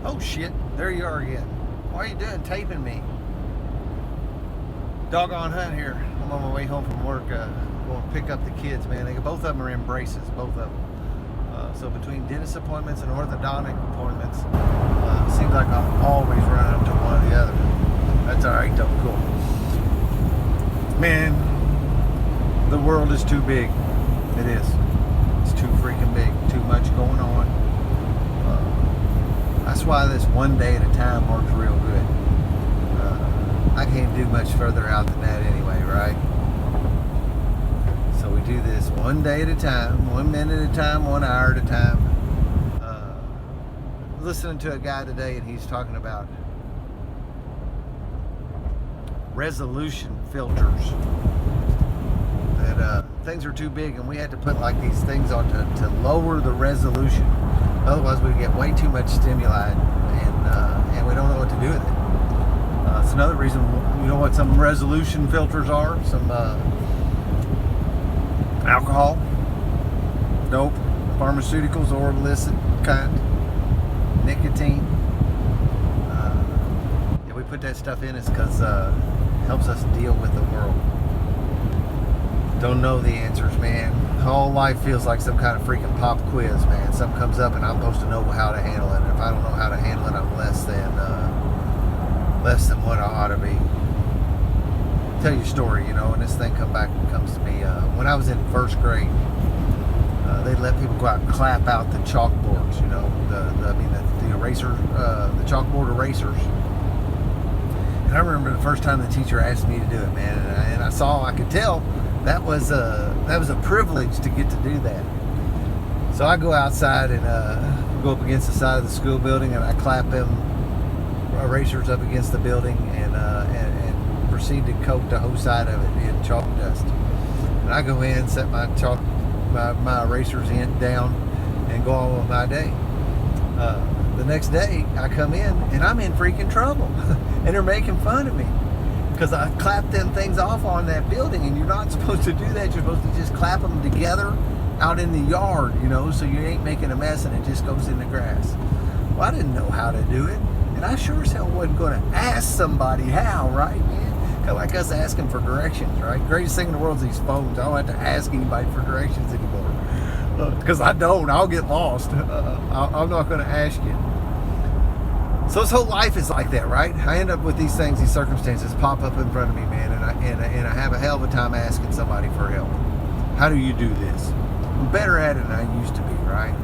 Oh shit, there you are again. Why are you doing taping me? Doggone Hunt here. I'm on my way home from work. Going to pick up the kids, man. Both of them are in braces, both of them. So between dentist appointments and orthodontic appointments, seems like I'm always running up to one or the other. That's alright though, cool. Man, the world is too big. It is. It's too freaking big. Too much going on. That's why this one day at a time works real good. I can't do much further out than that anyway, right? So we do this one day at a time, 1 minute at a time, 1 hour at a time. Listening to a guy today, and he's talking about resolution filters. That things are too big, and we had to put like these things on to lower the resolution. Otherwise, we get way too much stimuli, and we don't know what to do with it. It's another reason. You know what some resolution filters are? Some alcohol, dope, pharmaceuticals, or illicit kind, nicotine. Yeah, we put that stuff in is because it helps us deal with the world. Don't know the answers, man. Whole life feels like some kind of freaking pop quiz, man. Something comes up and I'm supposed to know how to handle it. And if I don't know how to handle it, I'm less than what I ought to be. Tell you a story, you know, and this thing comes to me. When I was in first grade, they let people go out and clap out the chalkboards, you know, the erasers, the chalkboard erasers. And I remember the first time the teacher asked me to do it, man, and I could tell that was a privilege to get to do that. So I go outside and go up against the side of the school building, and I clap them erasers up against the building, and proceed to coat the whole side of it in chalk dust. And I go in, set my erasers down, and go on with my day. The next day, I come in, and I'm in freaking trouble, and they're making fun of me. Because I clapped them things off on that building, and you're not supposed to do that. You're supposed to just clap them together out in the yard, you know, so you ain't making a mess and it just goes in the grass. Well, I didn't know how to do it, and I sure as hell wasn't going to ask somebody how, right, man? Kind of like us asking for directions, right? Greatest thing in the world is these phones. I don't have to ask anybody for directions anymore. Because I don't. I'll get lost. I'm not going to ask you. So this whole life is like that, right? I end up with these things, these circumstances pop up in front of me, man, and I have a hell of a time asking somebody for help. How do you do this? I'm better at it than I used to be, right?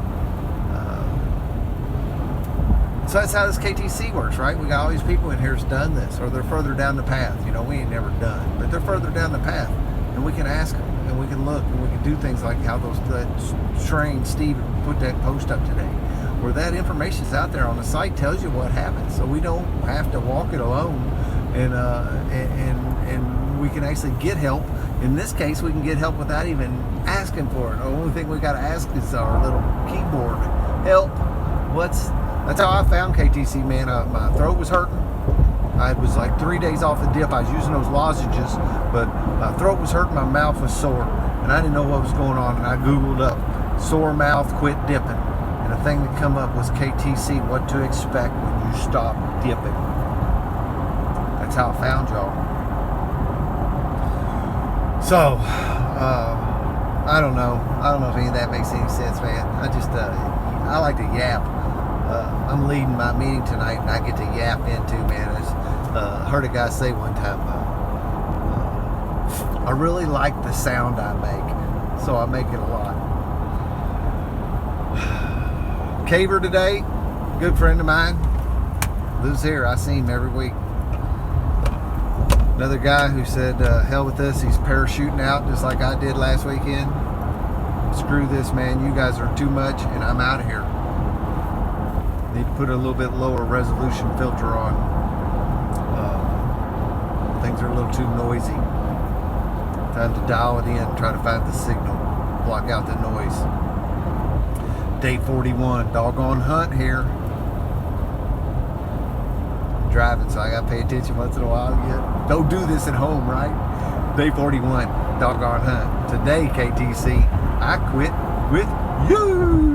So that's how this KTC works, right? We got all these people in here that's done this, or they're further down the path. You know, we ain't never done, but they're further down the path, and we can ask them, and we can look, and we can do things like how that train Steve put that post up today, where that information's out there on the site, tells you what happens, so we don't have to walk it alone, and we can actually get help. In this case, we can get help without even asking for it. The only thing we got to ask is our little keyboard help. That's how I found KTC, man. My throat was hurting. I was like 3 days off the dip. I was using those lozenges, but my throat was hurting, my mouth was sore, and I didn't know what was going on, and I Googled up sore mouth, quit dipping. And the thing that come up was KTC, what to expect when you stop dipping. That's how I found y'all. So, I don't know if any of that makes any sense, man. I like to yap. I'm leading my meeting tonight, and I get to yap into, man. I heard a guy say one time, I really like the sound I make, so I make it a lot. Caver today, good friend of mine, lives here. I see him every week. Another guy who said, hell with this, he's parachuting out just like I did last weekend. Screw this, man, you guys are too much, and I'm out of here. Need to put a little bit lower resolution filter on. Things are a little too noisy. Time to dial it in, try to find the signal, block out the noise. Day 41, Doggone Hunt here. Driving, so I gotta pay attention once in a while. Yeah. Don't do this at home, right? Day 41, Doggone Hunt. Today, KTC, I quit with you.